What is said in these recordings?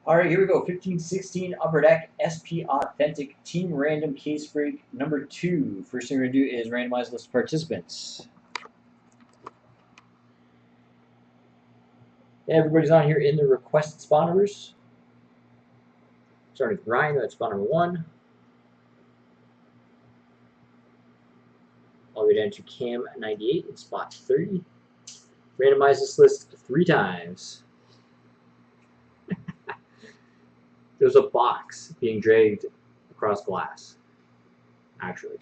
All right, here we go. 1516 Upper Deck SP Authentic Team Random Case Break number 2. First thing we're going to do is randomize list of participants. Everybody's on here in the requested spawn numbers. Starting with Ryan, that's spawn number 1. All the way down to Cam98 in spot 30. Randomize this list 3 times. There's a box being dragged across glass. Actually.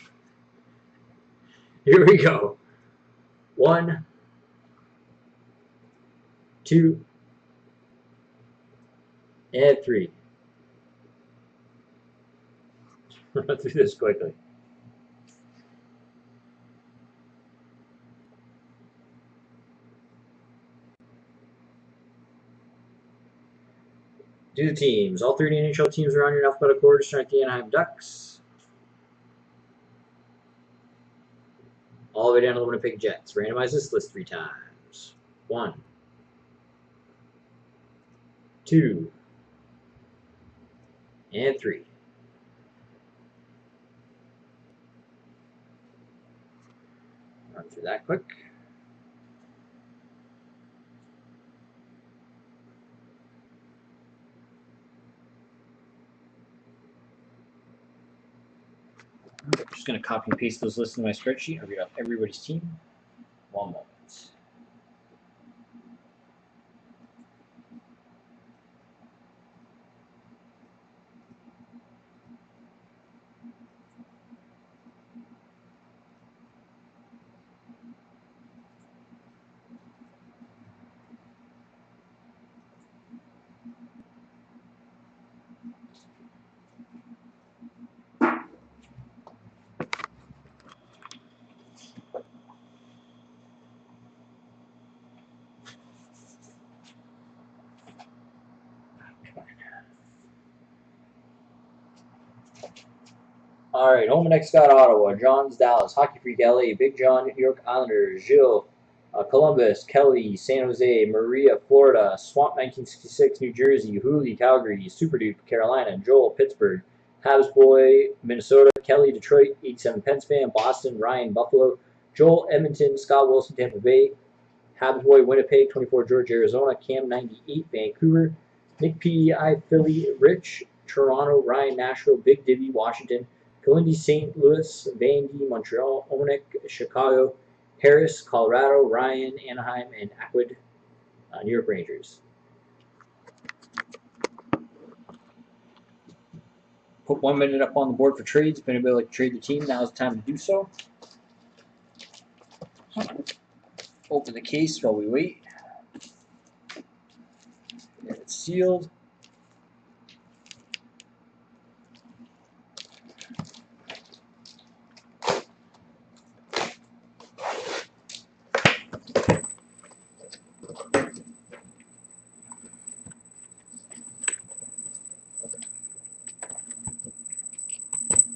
Here we go. 1, 2, and 3. Run through this quickly. Do the teams. All 30 NHL teams are on your alphabetical order, starting at the Anaheim Ducks. All the way down to the Winnipeg Jets. Randomize this list 3 times. 1, 2, and 3. Run through that quick. I'm just going to copy and paste those lists in my spreadsheet. I'll read off everybody's team. 1 moment. All right, Home and Scott, Ottawa, John's, Dallas, Hockey Freak, LA, Big John, New York Islanders, Gilles, Columbus, Kelly, San Jose, Maria, Florida, Swamp 1966, New Jersey, Hooley, Calgary, Super Dupe, Carolina, Joel, Pittsburgh, Habs Boy, Minnesota, Kelly, Detroit, 87 Pence fan, Boston, Ryan, Buffalo, Joel, Edmonton, Scott Wilson, Tampa Bay, Habs Boy, Winnipeg, 24 George, Arizona, Cam 98, Vancouver, Nick PEI, Philly, Rich, Toronto, Ryan, Nashville, Big Divvy, Washington, Kalindi, St. Louis, Vandy, Montreal, Onek, Chicago, Harris, Colorado, Ryan, Anaheim, and Aquid, New York Rangers. Put 1 minute up on the board for trades. If anybody would like to trade the team, now is the time to do so. Open the case while we wait. Get it sealed.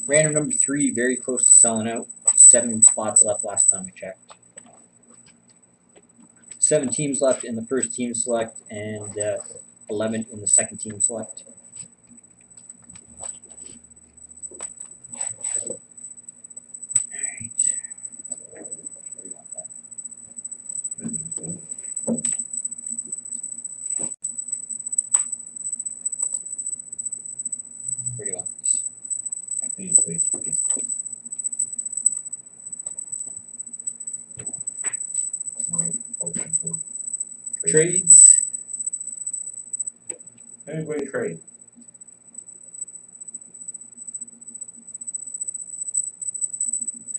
Random number 3, very close to selling out. 7 spots left last time we checked. 7 teams left in the first team select and 11 in the second team select. Where do you want these? These, please. Trades. Anybody trade?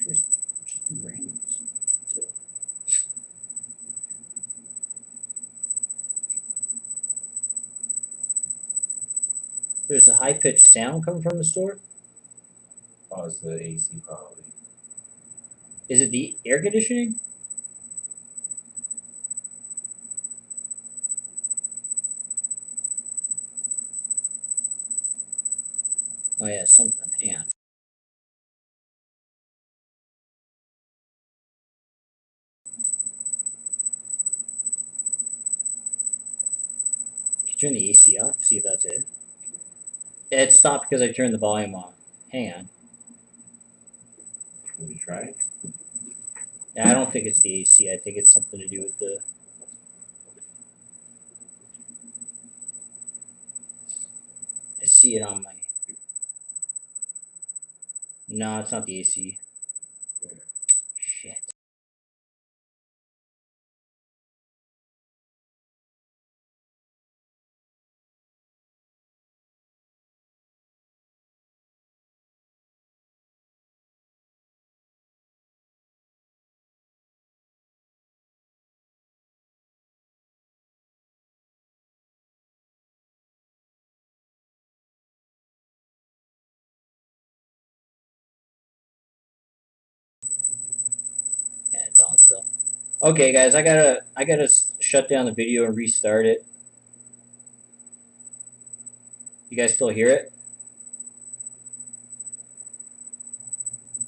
Just do randoms. There's a high-pitched sound coming from the store. Oh, it's the AC probably. Is it the air conditioning? Oh yeah, something. Hang on. Turn the AC off. See if that's it. It stopped because I turned the volume off. Hang on. Can we try it? Yeah, I don't think it's the AC. I think it's something to do with the. I see it on my. No, it's not the AC. Shit. Yeah, it's on still. Okay, guys, I gotta shut down the video and restart it. You guys still hear it?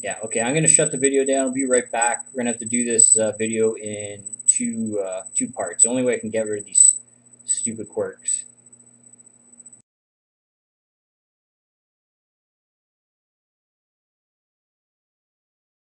Yeah. Okay, I'm gonna shut the video down. I'll be right back. We're gonna have to do this video in two parts. The only way I can get rid of these stupid quirks.